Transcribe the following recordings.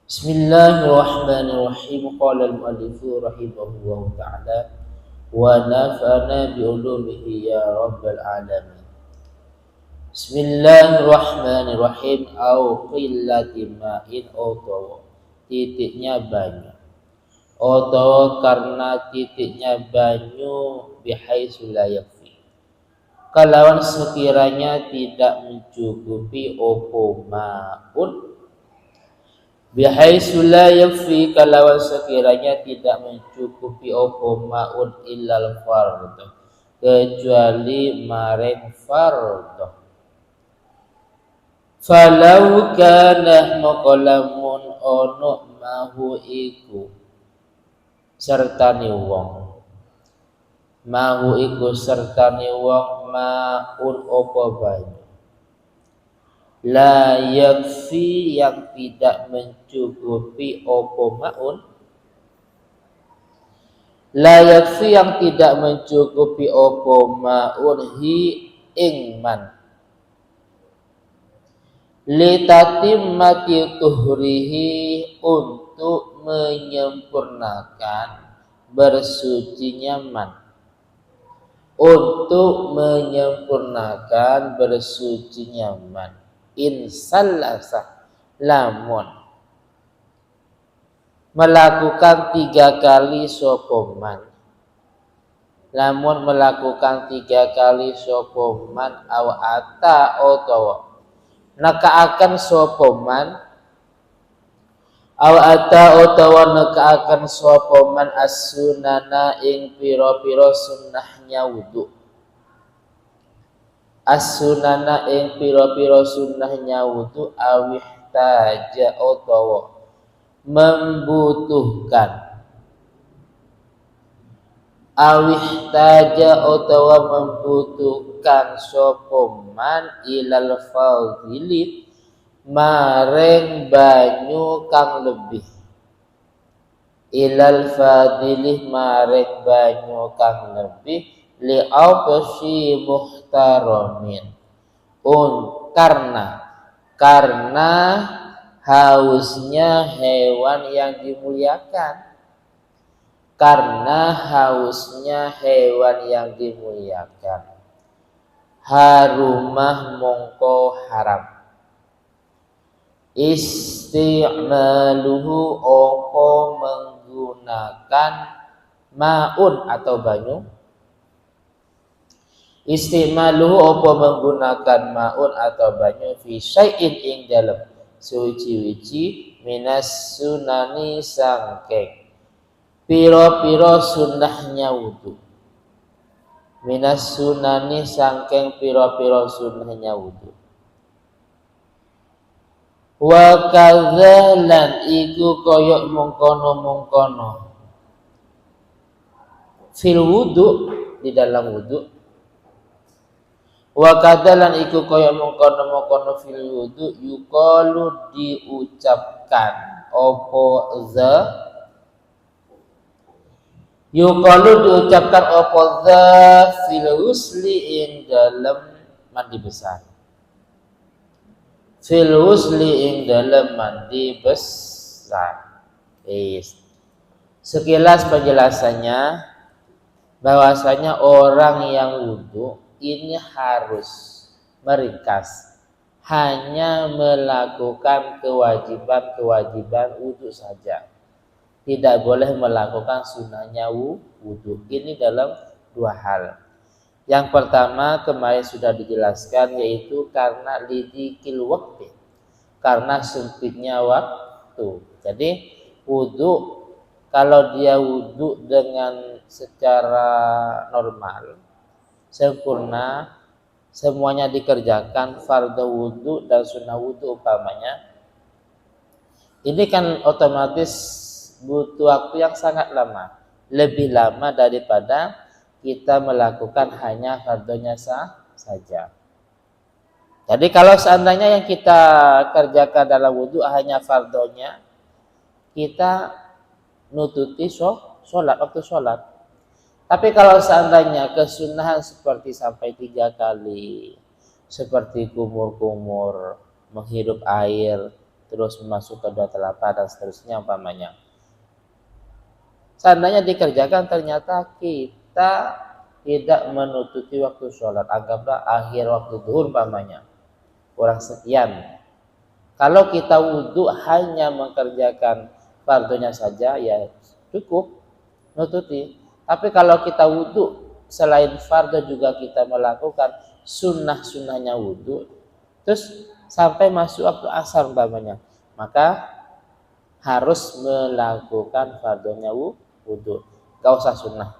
Bismillahirrahmanirrahim. Qala al-mu'allifu rahimahullahu ta'ala wa nafa'ana bi'ulumihi ya rabbal alamin. Bismillahirrahmanirrahim. Au qillati ma'in utawa titiknya banyu, utawa karena titiknya banyu bihaitsu la yakfi, kalawan sekiranya tidak mencukupi opo ma'un, bihaitsu la yakfi, kalawan sekiranya tidak mencukupi opo ma'un illal fardh, kecuali maring fardh. Falau kana maqalamun ono mahu iku sertane wong, mahu iku sertane wong maun opo banyu, la yakfi yang tidak mencukupi opo maun, la yakfi yang tidak mencukupi opo maun hi ing man, litatimmati tuhrihi untuk menyempurnakan bersucinya man, untuk menyempurnakan bersucinya man. Insallasa, lamun melakukan 3 kali sopoman, lamun melakukan 3 kali sopoman aw ata otawa nakaaken sopoman, aw ata utawa nakaaken sopoman as-sunana ing pira-pira sunnahnya wudu, as-sunana ing pira-pira sunnahnya wudu, awih taja utawa membutuhkan, awih taja utawa membutuhkan sopoman ilal fadhilit mareng banyu kang lebih, ilal fadilih mareng banyu kang lebih, li'auqsi muhtaramin karena hausnya hewan yang dimuliakan, karena hausnya hewan yang dimuliakan. Harumah mongko haram isti'maluhu opo menggunakan ma'un atau banyu, isti'maluhu opo menggunakan ma'un atau banyu fi syai'in ing dalem suci-wici minas sunani sangkeng piro-piro sunnahnya wudu, minas sunani sangkeng piro-piro sunnahnya wudu. Wa kadzalan iku koyok mungkono-mungkono fil wudu, di dalam wudu. Wa kadzalan iku koyok mungkono-mungkono fil wudu yuqalu diucapkan opo za, yuqalu diucapkan opo za fil husli ing dalam mandi besar, fil husli ing dalam mandi besar. Sekilas penjelasannya bahwasanya orang yang wudu ini harus meringkas hanya melakukan kewajiban wudu saja, tidak boleh melakukan sunnahnya wudu. Ini dalam 2 hal. Yang pertama kemarin sudah dijelaskan, yaitu karena lidikil waktu, karena sempitnya waktu. Jadi wudu, kalau dia wudu dengan secara normal sempurna, semuanya dikerjakan, fardhu wudu dan sunnah wudu umpamanya, ini kan otomatis butuh waktu yang sangat lama, lebih lama daripada kita melakukan hanya fardhunya saja. Jadi kalau seandainya yang kita kerjakan dalam wudu hanya fardhunya, kita nututi sholat, waktu sholat. Tapi kalau seandainya kesunahan seperti sampai 3 kali, seperti kumur-kumur, menghirup air, terus masuk ke dua telapak dan seterusnya umpamanya. Seandainya dikerjakan ternyata kita tidak menutupi waktu sholat, anggaplah akhir waktu zuhur umpamanya, kurang sekian. Kalau kita wudhu hanya mengerjakan fardunya saja, ya cukup nututi. Tapi kalau kita wudhu selain fardu juga kita melakukan sunnah-sunnahnya wudhu, terus sampai masuk waktu asar umpamanya, maka harus melakukan fardunya wudhu, gak usah sunnah.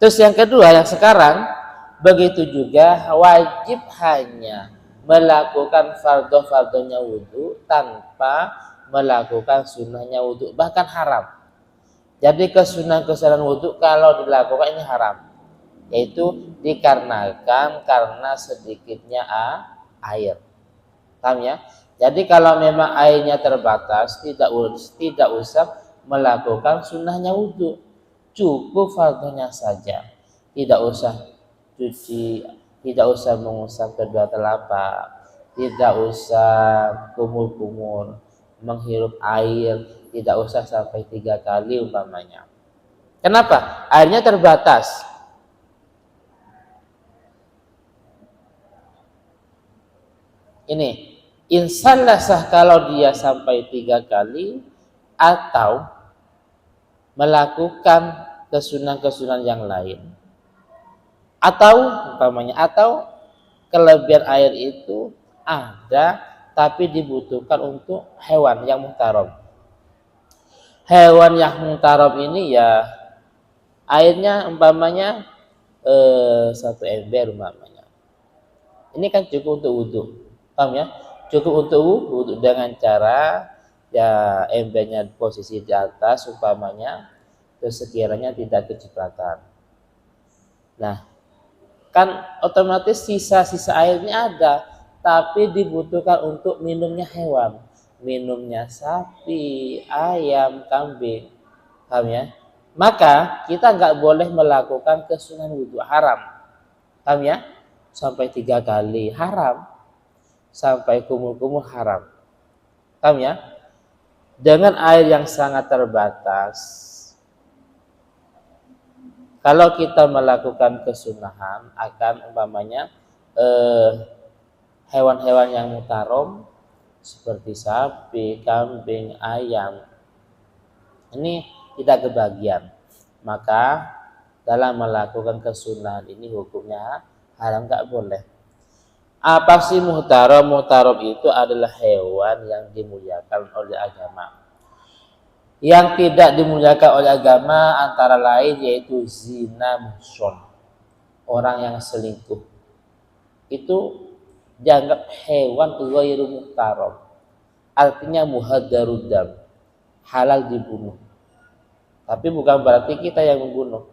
Terus yang kedua, yang sekarang begitu juga wajib hanya melakukan fardu-fardunya wudhu tanpa melakukan sunnahnya wudhu, bahkan haram. Jadi kesunahan wudhu kalau dilakukan ini haram, yaitu dikarenakan karena sedikitnya air. Paham ya? Jadi kalau memang airnya terbatas, tidak usah melakukan sunnahnya wudhu, cukup fardunya saja. Tidak usah cuci, tidak usah mengusap kedua telapak, tidak usah kumur-kumur, menghirup air, tidak usah sampai 3 kali umpamanya. Kenapa? Airnya terbatas. Ini insyaallah sah kalau dia sampai 3 kali atau melakukan kesunahan-kesunahan yang lain. Atau umpamanya, atau kelebihan air itu ada tapi dibutuhkan untuk hewan yang muhtaram. Hewan yang muhtaram ini ya airnya umpamanya 1 ember umpamanya. Ini kan cukup untuk wudhu. Paham ya? Cukup untuk wudhu dengan cara ya embernya posisi di atas umpamanya, terus sekiranya tidak kecipratan. Nah, kan otomatis sisa-sisa airnya ada, tapi dibutuhkan untuk minumnya hewan, minumnya sapi, ayam, kambing. Paham ya? Maka kita nggak boleh melakukan kesunahan wudhu, haram. Paham ya? Sampai 3 kali haram, sampai kumur-kumur haram. Paham ya? Dengan air yang sangat terbatas, kalau kita melakukan kesunahan akan umpamanya hewan-hewan yang muhtaram seperti sapi, kambing, ayam, ini tidak kebagian, maka dalam melakukan kesunahan ini hukumnya haram, nggak boleh. Apa sih muhtaram? Muhtaram itu adalah hewan yang dimuliakan oleh agama. Yang tidak dimuliakan oleh agama antara lain yaitu zina, muhson, orang yang selingkuh. Itu dianggap hewan ghairu muhtaram. Artinya muhaddarudam, halal dibunuh. Tapi bukan berarti kita yang membunuh.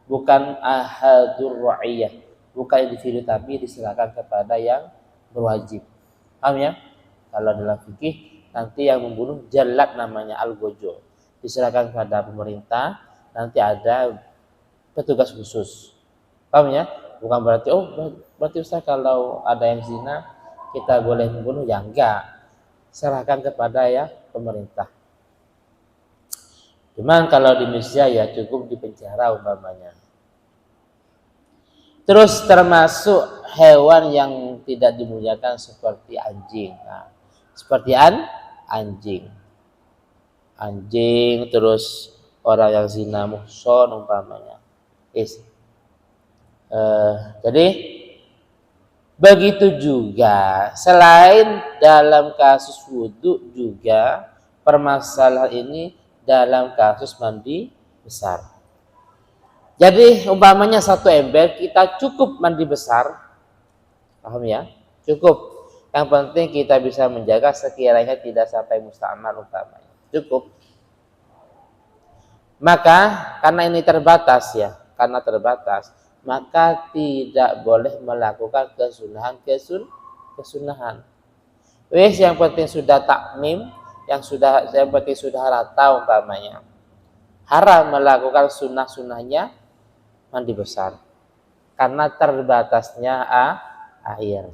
Bukan ahadur ra'iyah, bukan individu, tapi diserahkan kepada yang berwajib. Paham ya? Kalau dalam fikih nanti yang membunuh jalad namanya, al-gojo, diserahkan kepada pemerintah, nanti ada petugas khusus. Paham ya? Bukan berarti berarti Ustaz kalau ada yang zina kita boleh membunuh, ya enggak, serahkan kepada ya pemerintah. Cuman kalau di Indonesia ya cukup dipenjara umpamanya. Terus termasuk hewan yang tidak dimuliakan seperti anjing. Nah, seperti anjing, terus orang yang zina, muhson umpamanya. Jadi begitu juga selain dalam kasus wudhu, juga permasalahan ini dalam kasus mandi besar. Jadi umpamanya 1 ember kita cukup mandi besar, paham ya? Cukup. Yang penting kita bisa menjaga sekiranya tidak sampai musta'mal umpamanya. Cukup. Maka karena ini terbatas ya, karena terbatas, maka tidak boleh melakukan kesunahan. Yang penting sudah takmim, yang penting sudah rata umpamanya. Haram melakukan sunnah-sunnahnya mandi besar karena terbatasnya air.